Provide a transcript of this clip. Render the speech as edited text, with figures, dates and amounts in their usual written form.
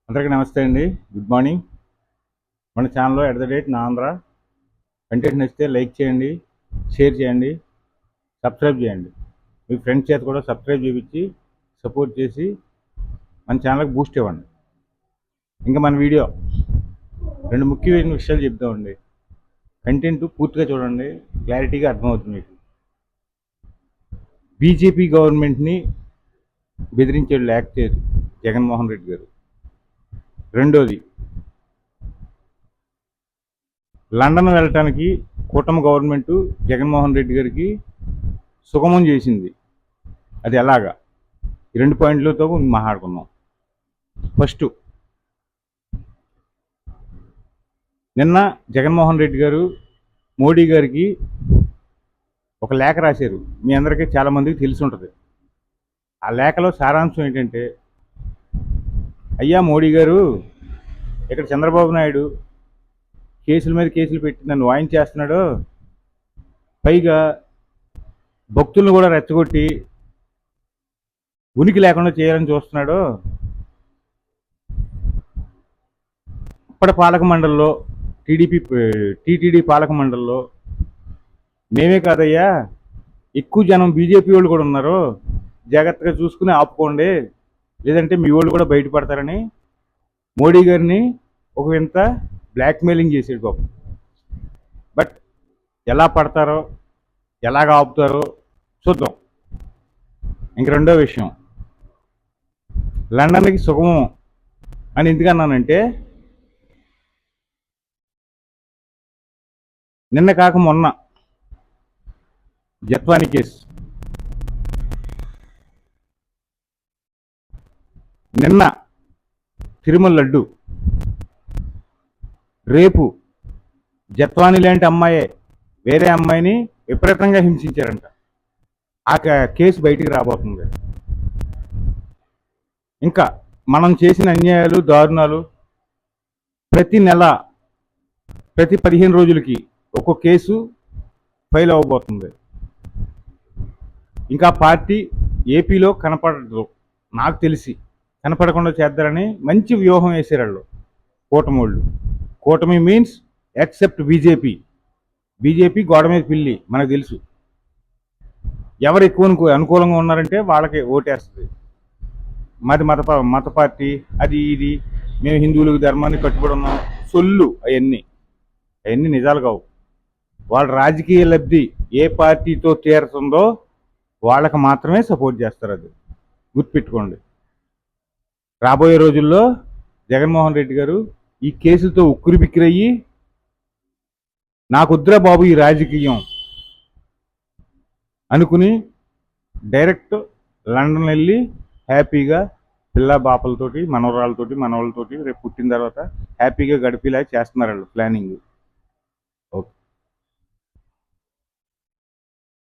అందరికీ నమస్తే అండి. Good morning. మన ఛానల్లో నా ఆంధ్ర కంటెంట్ నచ్చితే లైక్ చేయండి, షేర్ చేయండి, సబ్స్క్రైబ్ చేయండి. మీ ఫ్రెండ్స్ చేత కూడా సబ్స్క్రైబ్ చేయించి సపోర్ట్ చేసి మన ఛానల్కి బూస్ట్ ఇవ్వండి. ఇంకా మన వీడియో రెండు ముఖ్యమైన విషయాలు చెప్తామండి. కంటెంట్ పూర్తిగా చూడండి, క్లారిటీగా అర్థమవుతుంది మీకు. బీజేపీ గవర్నమెంట్ని బెదిరించే యాక్ట్ జగన్మోహన్ రెడ్డి గారు. రెండోది, లండన్ వెళ్ళటానికి కూటమి గవర్నమెంట్ జగన్మోహన్ రెడ్డి గారికి సుగమం చేసింది. అది ఎలాగా? ఈ 2 పాయింట్లతో మాట్లాడుకుందాం. ఫస్ట్, నిన్న జగన్మోహన్ రెడ్డి గారు మోడీ గారికి ఒక లేఖ రాశారు. మీ అందరికీ చాలామందికి తెలిసి ఉంటుంది. ఆ లేఖలో సారాంశం ఏంటంటే, అయ్యా మోడీ గారు, ఇక్కడ చంద్రబాబు నాయుడు కేసుల మీద కేసులు పెట్టి నన్ను వాయించేస్తున్నాడు, పైగా భక్తులను కూడా రెచ్చగొట్టి ఉనికి లేకుండా చేయాలని చూస్తున్నాడు. ఇప్పటి పాలక మండలిలో టీటీడీ పాలక మండలిలో మేమే కాదయ్యా, ఎక్కువ జనం బీజేపీ వాళ్ళు కూడా ఉన్నారు, జాగ్రత్తగా చూసుకుని ఆపుకోండి, లేదంటే మీ వాళ్ళు కూడా బయటపడతారని మోడీ గారిని ఒక వింత బ్లాక్మెయిలింగ్ చేసాడు పాపం. బట్ ఎలా పడతారో, ఎలాగ ఆపుతారో చూద్దాం. ఇంక రెండో విషయం, లండన్కి సుగమం అని ఎందుకన్నానంటే, నిన్న కాక మొన్న జత్వాని కేసు, నిన్న తిరుమల లడ్డు, రేపు జత్వాని లాంటి అమ్మాయే వేరే అమ్మాయిని విపరీతంగా హింసించారంట. ఆ కేసు బయటికి రాబోతుంది. ఇంకా మనం చేసిన అన్యాయాలు, దారుణాలు ప్రతి నెల, ప్రతి 15 రోజులకి ఒక్కొక్క కేసు ఫైల్ అవ్వబోతుంది. ఇంకా పార్టీ ఏపీలో కనపడదు, నాకు తెలిసి కనపడకుండా చేద్దారని మంచి వ్యూహం వేసారు వాళ్ళు, కూటమి వాళ్ళు. కూటమి మీన్స్ ఎక్సెప్ట్ బీజేపీ గోడ మీద పిల్లి, మనకు తెలుసు. ఎవరు ఎక్కువ అనుకూలంగా ఉన్నారంటే వాళ్ళకి ఓటేస్తుంది. మాది మత పార్టీ, అది ఇది, మేము హిందువులకు ధర్మాన్ని కట్టుబడి ఉన్నాం, సొల్లు. అవన్నీ నిజాలు కావు. వాళ్ళ రాజకీయ లబ్ధి ఏ పార్టీతో తీరుతుందో వాళ్ళకి మాత్రమే సపోర్ట్ చేస్తారు. అది గుర్తుపెట్టుకోండి. రాబోయే రోజుల్లో జగన్మోహన్ రెడ్డి గారు ఈ కేసులతో ఉక్కిరి బిక్కిరయ్యి, నాకొద్దురా బాబు ఈ రాజకీయం అనుకుని డైరెక్ట్ లండన్ వెళ్ళి హ్యాపీగా పిల్ల బాపలతోటి, మనవరాలతోటి, మనవాళ్ళతోటి రేపు పుట్టిన తర్వాత హ్యాపీగా గడిపేలా చేస్తున్నారు వాళ్ళు ప్లానింగ్.